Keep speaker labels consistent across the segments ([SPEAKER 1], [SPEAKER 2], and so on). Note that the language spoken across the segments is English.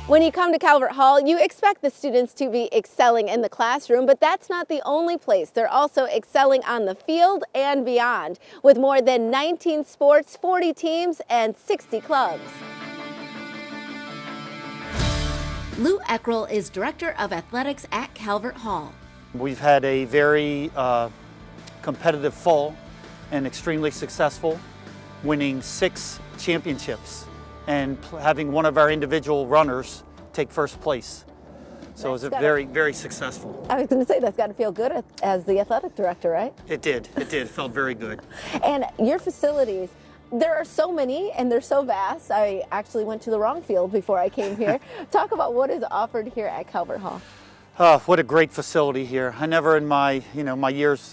[SPEAKER 1] When you come to Calvert Hall, you expect the students to be excelling in the classroom, but that's not the only place. They're also excelling on the field and beyond, with more than 19 sports, 40 teams, and 60 clubs.
[SPEAKER 2] Lou Eckrell is Director of Athletics at Calvert Hall.
[SPEAKER 3] We've had a very competitive fall and extremely successful, winning 6 championships and having one of our individual runners take first place. So it was very, very successful.
[SPEAKER 1] I was going to say, that's got to feel good as the athletic director, right?
[SPEAKER 3] It did. It felt very good.
[SPEAKER 1] And your facilities, there are so many and they're so vast. I actually went to the wrong field before I came here. Talk about what is offered here at Calvert Hall.
[SPEAKER 3] Oh, what a great facility here. I never in my, my years,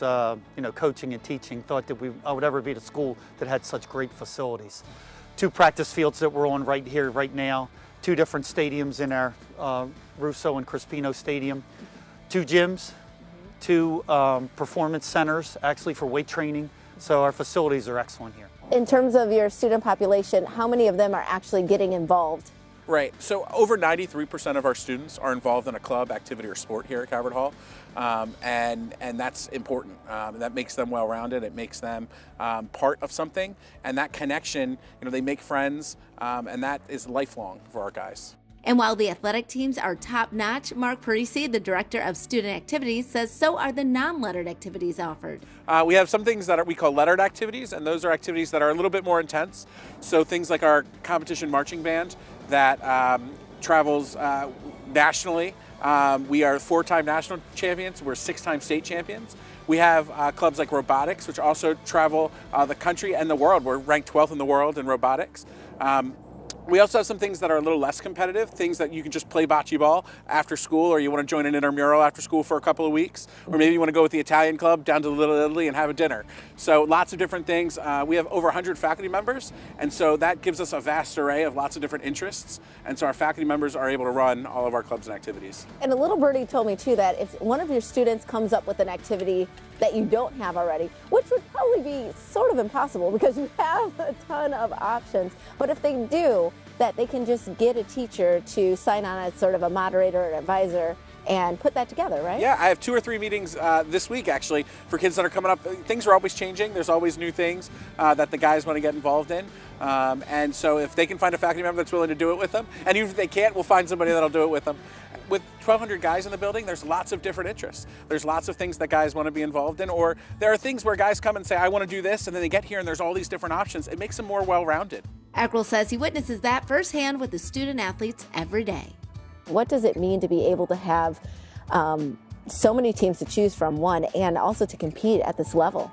[SPEAKER 3] coaching and teaching thought that I would ever be at a school that had such great facilities. 2 practice fields that we're on right here, right now. 2 different stadiums in our Russo and Crispino Stadium. 2 gyms, 2 performance centers, actually for weight training. So our facilities are excellent here.
[SPEAKER 1] In terms of your student population, how many of them are actually getting involved?
[SPEAKER 4] Right, so over 93% of our students are involved in a club, activity, or sport here at Calvert Hall, and that's important. That makes them well-rounded. It makes them part of something, and that connection, they make friends, and that is lifelong for our guys.
[SPEAKER 2] And while the athletic teams are top-notch, Mark Parisi, the Director of Student Activities, says so are the non-lettered activities offered.
[SPEAKER 4] We have some things that we call lettered activities, and those are activities that are a little bit more intense. So things like our competition marching band that travels nationally. We are 4-time national champions. We're 6-time state champions. We have clubs like robotics, which also travel the country and the world. We're ranked 12th in the world in robotics. We also have some things that are a little less competitive, things that you can just play bocce ball after school, or you want to join an intramural after school for a couple of weeks, or maybe you want to go with the Italian club down to Little Italy and have a dinner. So lots of different things. We have over 100 faculty members, and so that gives us a vast array of lots of different interests, and so our faculty members are able to run all of our clubs and activities.
[SPEAKER 1] And a little birdie told me too that if one of your students comes up with an activity that you don't have already, which would probably be sort of impossible because you have a ton of options, but if they do, that they can just get a teacher to sign on as sort of a moderator or an advisor and put that together, right?
[SPEAKER 4] Yeah, I have 2 or 3 meetings this week actually for kids that are coming up. Things are always changing. There's always new things that the guys want to get involved in. And so if they can find a faculty member that's willing to do it with them, and even if they can't, we'll find somebody that'll do it with them. With 1,200 guys in the building, there's lots of different interests. There's lots of things that guys want to be involved in, or there are things where guys come and say, I want to do this, and then they get here and there's all these different options. It makes them more well-rounded.
[SPEAKER 2] Eckrell says he witnesses that firsthand with the student athletes every day.
[SPEAKER 1] What does it mean to be able to have so many teams to choose from, one, and also to compete at this level?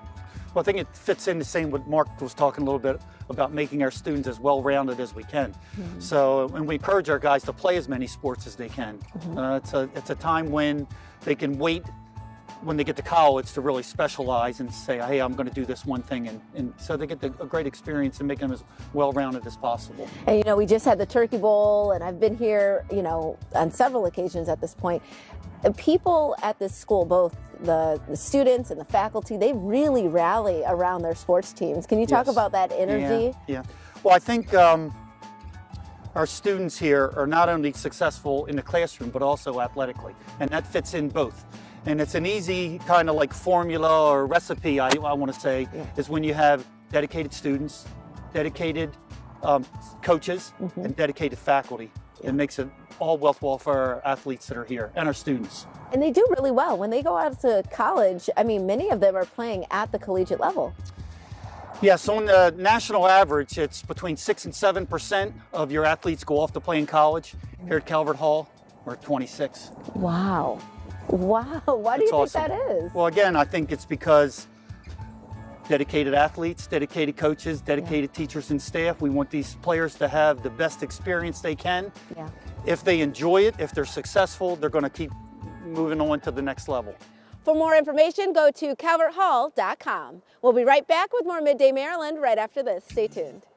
[SPEAKER 3] Well, I think it fits in the same what Mark was talking a little bit about, making our students as well-rounded as we can. So, and we encourage our guys to play as many sports as they can. It's a time when they can wait when they get to college to really specialize and say, hey, I'm going to do this one thing, and so they get a great experience and make them as well-rounded as possible.
[SPEAKER 1] And we just had the Turkey Bowl, and I've been here, on several occasions at this point. People at this school, both the students and the faculty, they really rally around their sports teams. Can you talk about that energy?
[SPEAKER 3] Yeah. Well, I think our students here are not only successful in the classroom, but also athletically, and that fits in both. And it's an easy kind of like formula or recipe, I want to say, is when you have dedicated students, dedicated coaches, and dedicated faculty. It makes it all worthwhile for our athletes that are here and our students.
[SPEAKER 1] And they do really well. When they go out to college, many of them are playing at the collegiate level.
[SPEAKER 3] Yes, on the national average, it's between 6 and 7% of your athletes go off to play in college. Here at Calvert Hall, we're at 26.
[SPEAKER 1] Wow. Wow. Why do you think that is?
[SPEAKER 3] Well, again, I think it's because dedicated athletes, dedicated coaches, dedicated teachers and staff. We want these players to have the best experience they can. If they enjoy it, if they're successful, they're going to keep moving on to the next level.
[SPEAKER 1] For more information, go to calverthall.com. We'll be right back with more Midday Maryland right after this. Stay tuned.